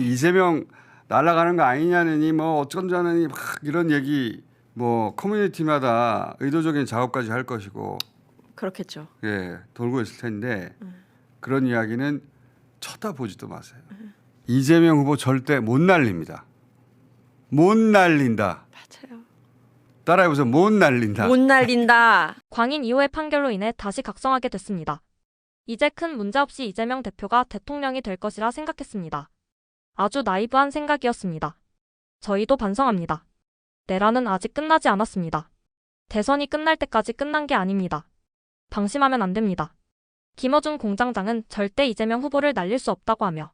이재명 날아가는 거 아니냐느니 뭐 어쩐자느니 막 이런 얘기 뭐 커뮤니티마다 의도적인 작업까지 할 것이고 그렇겠죠. 예 돌고 있을 텐데 그런 이야기는 쳐다보지도 마세요. 이재명 후보 절대 못 날립니다. 못 날린다. 맞아요. 따라해보세요. 못 날린다. 못 날린다. 광인 이후의 판결로 인해 다시 각성하게 됐습니다. 이제 큰 문제 없이 이재명 대표가 대통령이 될 것이라 생각했습니다. 아주 나이브한 생각이었습니다. 저희도 반성합니다. 내란은 아직 끝나지 않았습니다. 대선이 끝날 때까지 끝난 게 아닙니다. 방심하면 안 됩니다. 김어준 공장장은 절대 이재명 후보를 날릴 수 없다고 하며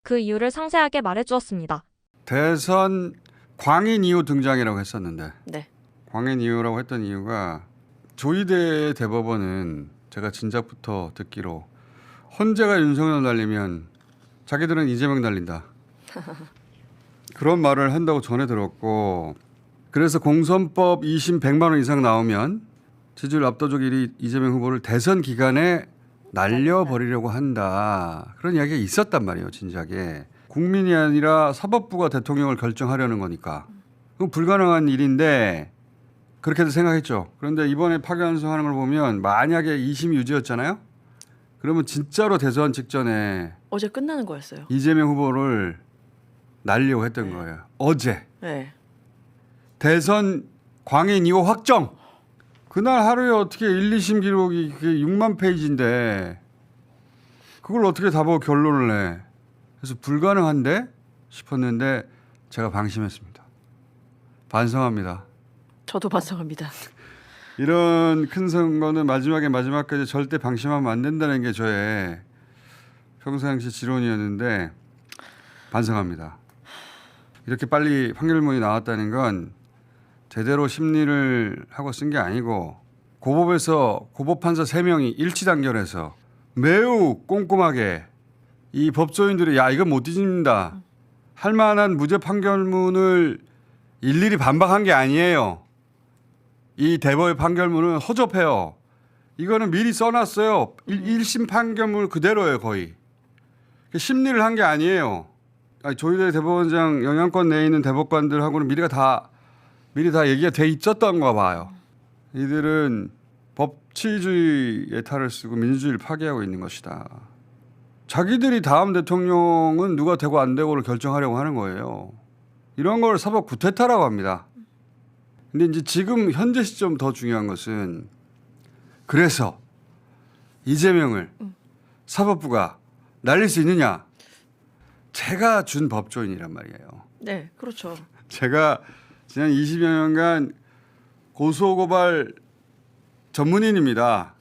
그 이유를 상세하게 말해주었습니다. 대선 광인 이후 등장이라고 했었는데 네. 광인 이후라고 했던 이유가 조희대 대법원은 제가 진작부터 듣기로 헌재가 윤석열 날리면 자기들은 이재명 날린다. 그런 말을 한다고 전해 들었고 그래서 공선법 2심 100만 원 이상 나오면 지지율 압도적 1위 이재명 후보를 대선 기간에 날려버리려고 한다. 그런 이야기가 있었단 말이에요. 진작에. 국민이 아니라 사법부가 대통령을 결정하려는 거니까. 그건 불가능한 일인데 그렇게도 생각했죠. 그런데 이번에 파기환송하는 걸 보면 만약에 2심 유죄였잖아요. 그러면 진짜로 대선 직전에 어제 끝나는 거였어요. 이재명 후보를 날리려고 했던 거예요. 어제. 네. 대선 광인 2호 확정. 그날 하루에 어떻게 1, 2심 기록이 6만 페이지인데 그걸 어떻게 다 보고 결론을 내. 그래서 불가능한데 싶었는데 제가 방심했습니다. 반성합니다. 저도 반성합니다. 이런 큰 선거는 마지막까지 절대 방심하면 안 된다는 게 저의 평상시 지론이었는데 반성합니다. 이렇게 빨리 판결문이 나왔다는 건 제대로 심리를 하고 쓴 게 아니고 고법에서 고법판사 3명이 일치 단결해서 매우 꼼꼼하게 이 법조인들이 야 이건 못 뒤집는다 할 만한 무죄 판결문을 일일이 반박한 게 아니에요. 이 대법의 판결문은 허접해요. 이거는 미리 써놨어요. 1심 판결문 그대로예요 거의. 심리를 한 게 아니에요. 조희대 대법원장 영향권 내에 있는 대법관들하고는 미리 다 얘기가 돼 있었던가 봐요. 이들은 법치주의의 탈을 쓰고 민주주의를 파괴하고 있는 것이다. 자기들이 다음 대통령은 누가 되고 안 되고를 결정하려고 하는 거예요. 이런 걸 사법 구태타라고 합니다. 근데 이제 지금 현재 시점 더 중요한 것은 그래서 이재명을 사법부가 날릴 수 있느냐? 제가 준 법조인이란 말이에요. 네, 그렇죠. 제가 지난 20여 년간 고소고발 전문인입니다.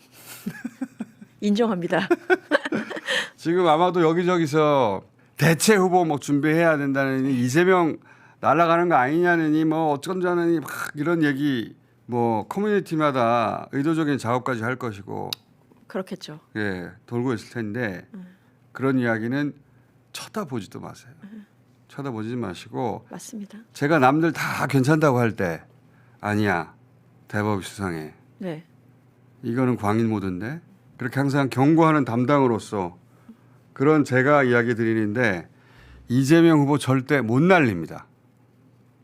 인정합니다. 지금 아마도 여기저기서 대체 후보 뭐 준비해야 된다느니 이재명 날아가는 거 아니냐느니 뭐 어쩐자느니 막 이런 얘기 뭐 커뮤니티마다 의도적인 작업까지 할 것이고 그렇겠죠. 예 돌고 있을 텐데 그런 이야기는 쳐다보지도 마세요. 쳐다보지 마시고 맞습니다. 제가 남들 다 괜찮다고 할 때 아니야 대법이 수상해. 네. 이거는 광인 모드인데 그렇게 항상 경고하는 담당으로서 그런 제가 이야기 드리는데 이재명 후보 절대 못 날립니다.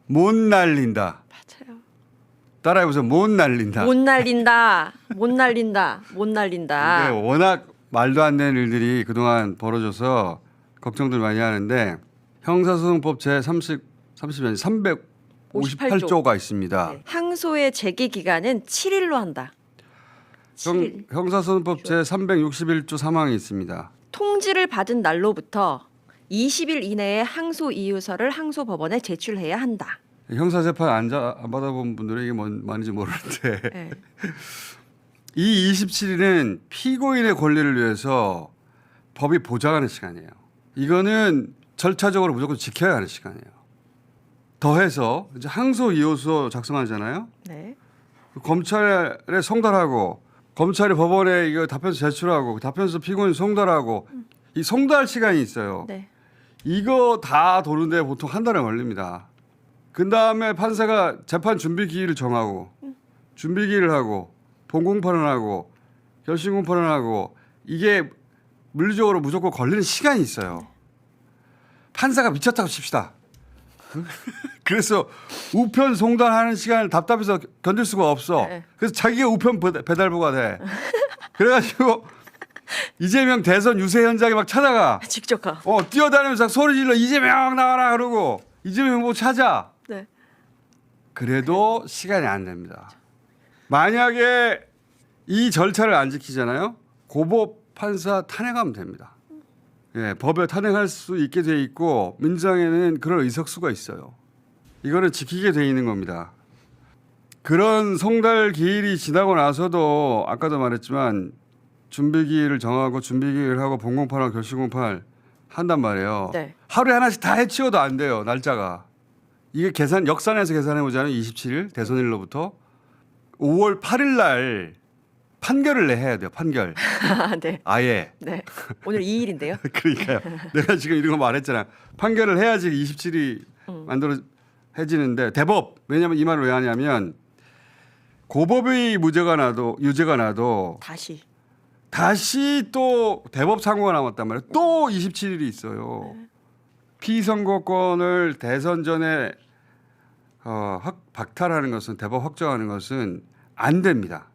못 날린다. 맞아요. 따라해보세요. 못 날린다. 못 날린다. 못 날린다. 못 날린다. 근데 워낙 말도 안 되는 일들이 그동안 벌어져서 걱정들 많이 하는데 형사소송법 제358조가 있습니다. 네. 항소의 제기 기간은 7일로 한다. 7일. 형사소송법 제361조 3항이 있습니다. 통지를 받은 날로부터 20일 이내에 항소 이유서를 항소법원에 제출해야 한다. 형사재판 안 받아본 분들은 이게 뭔 말인지 모르는데 네. 이 27일은 피고인의 권리를 위해서 법이 보장하는 시간이에요. 이거는 절차적으로 무조건 지켜야 하는 시간이에요. 더해서 이제 항소 이유서 작성하잖아요. 네. 검찰에 송달하고 검찰이 법원에 이거 답변서 제출하고 답변서 피고인 송달하고 이 송달 시간이 있어요. 네. 이거 다 도는데 보통 한 달은 걸립니다. 그 다음에 판사가 재판 준비 기일을 정하고 준비 기일을 하고 본공판을 하고 결심 공판을 하고 이게 물리적으로 무조건 걸리는 시간이 있어요. 판사가 미쳤다고 칩시다. 그래서 우편 송달하는 시간을 답답해서 견딜 수가 없어. 네. 그래서 자기가 우편 배달부가 돼. 그래가지고 이재명 대선 유세 현장에 막 찾아가. 직접 가. 뛰어다니면서 소리 질러 이재명 나와라 그러고 이재명 후보 찾아. 네. 그래도 시간이 안 됩니다. 만약에 이 절차를 안 지키잖아요. 고법 판사 탄핵하면 됩니다. 예, 법에 탄핵할 수 있게 돼 있고 민주당에는 그런 의석수가 있어요. 이거는 지키게 돼 있는 겁니다. 그런 송달 기일이 지나고 나서도 아까도 말했지만 준비기일을 정하고 준비기일을 하고 본공판하고 결실공판 한단 말이에요. 네. 하루에 하나씩 다 해치워도 안 돼요. 날짜가. 이게 역산해서 계산해 보자면 27일 대선일로부터 5월 8일 날 판결을 내야 돼요. 판결. 네. 아예. 네. 오늘 2일인데요. 그러니까요. 내가 지금 이런 거 말했잖아. 판결을 해야지 27일이 만들어지는데 대법. 왜냐하면 이 말을 왜 하냐면 고법의 유죄가 나도 다시 또 대법 상고가 남았단 말이에요. 또 27일이 있어요. 피선거권을 대선 전에 박탈하는 것은 대법 확정하는 것은 안 됩니다.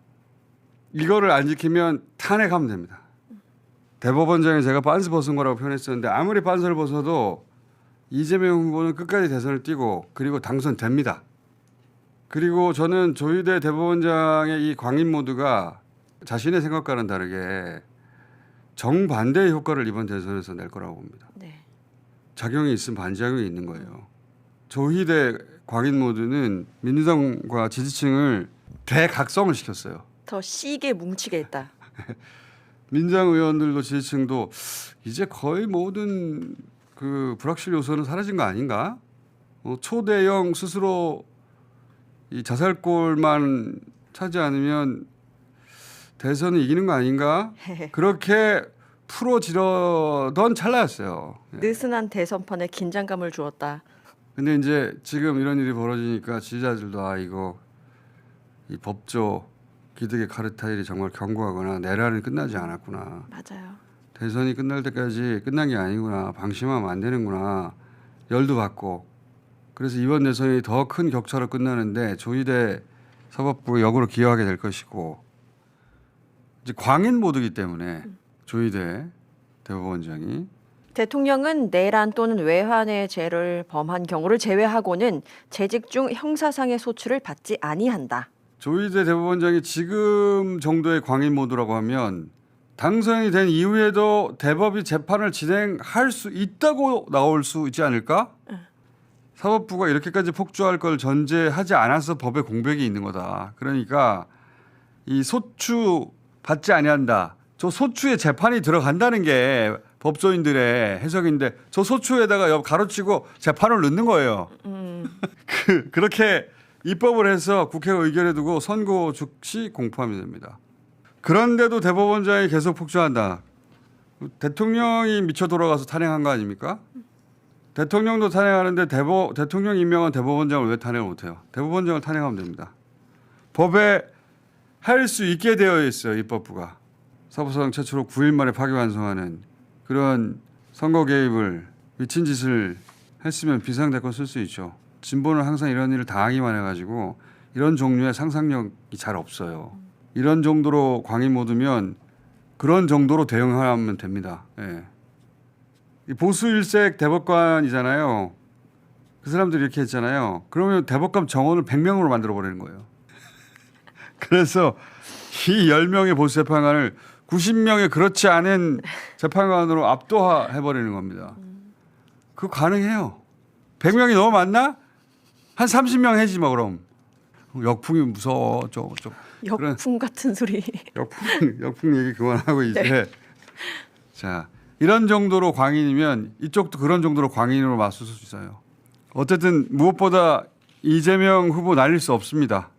이거를 안 지키면 탄핵하면 됩니다. 대법원장이 제가 빤스 벗은 거라고 표현했었는데 아무리 빤스를 벗어도 이재명 후보는 끝까지 대선을 뛰고 그리고 당선됩니다. 그리고 저는 조희대 대법원장의 이 광인 모드가 자신의 생각과는 다르게 정반대의 효과를 이번 대선에서 낼 거라고 봅니다. 네. 작용이 있으면 반작용이 있는 거예요. 조희대 광인 모드는 민주당과 지지층을 대각성을 시켰어요. 더 시게 뭉치게 했다. 민주당 의원들도 지지층도 이제 거의 모든 그 불확실 요소는 사라진 거 아닌가? 초대형 스스로 이 자살골만 차지 않으면 대선을 이기는 거 아닌가? 그렇게 풀어지려던 찰나였어요. 느슨한 대선판에 긴장감을 주었다. 근데 이제 지금 이런 일이 벌어지니까 지지자들도 이거 이 법조 기득의 카르텔이 정말 견고하거나 내란은 끝나지 않았구나. 맞아요. 대선이 끝날 때까지 끝난 게 아니구나. 방심하면 안 되는구나. 열도 받고. 그래서 이번 대선이 더 큰 격차로 끝나는데 조희대 사법부가 역으로 기여하게 될 것이고 이제 광인 모드이기 때문에 조희대 대법원장이 대통령은 내란 또는 외환의 죄를 범한 경우를 제외하고는 재직 중 형사상의 소추를 받지 아니한다. 조희대 대법원장이 지금 정도의 광인 모드라고 하면 당선이 된 이후에도 대법이 재판을 진행할 수 있다고 나올 수 있지 않을까? 사법부가 이렇게까지 폭주할 걸 전제하지 않아서 법에 공백이 있는 거다. 그러니까 이 소추 받지 아니한다. 저 소추에 재판이 들어간다는 게 법조인들의 해석인데 저 소추에다가 가로치고 재판을 넣는 거예요. 그렇게 입법을 해서 국회가 의결해 두고 선고 즉시 공포하면 됩니다. 그런데도 대법원장이 계속 폭주한다. 대통령이 미쳐 돌아가서 탄핵한 거 아닙니까? 대통령도 탄핵하는데 대통령 임명한 대법원장을 왜 탄핵을 못해요? 대법원장을 탄핵하면 됩니다. 법에 할 수 있게 되어 있어요. 입법부가. 사법사상 최초로 9일 만에 파기환송하는 그런 선거 개입을 미친 짓을 했으면 비상대권 쓸 수 있죠. 진보는 항상 이런 일을 당하기만 해가지고 이런 종류의 상상력이 잘 없어요. 이런 정도로 광인 모드면 그런 정도로 대응하면 됩니다. 예. 이 보수 일색 대법관이잖아요. 그 사람들이 이렇게 했잖아요. 그러면 대법관 정원을 100명으로 만들어버리는 거예요. 그래서 이 10명의 보수 재판관을 90명의 그렇지 않은 재판관으로 압도해버리는 겁니다. 그거 가능해요. 100명이 너무 많나? 한 30명 해지 뭐 그럼. 역풍이 무서워. 역풍 같은 소리. 역풍 얘기 그만하고 이제. 네. 자, 이런 정도로 광인이면 이쪽도 그런 정도로 광인으로 맞설 수 있어요. 어쨌든 무엇보다 이재명 후보 날릴 수 없습니다.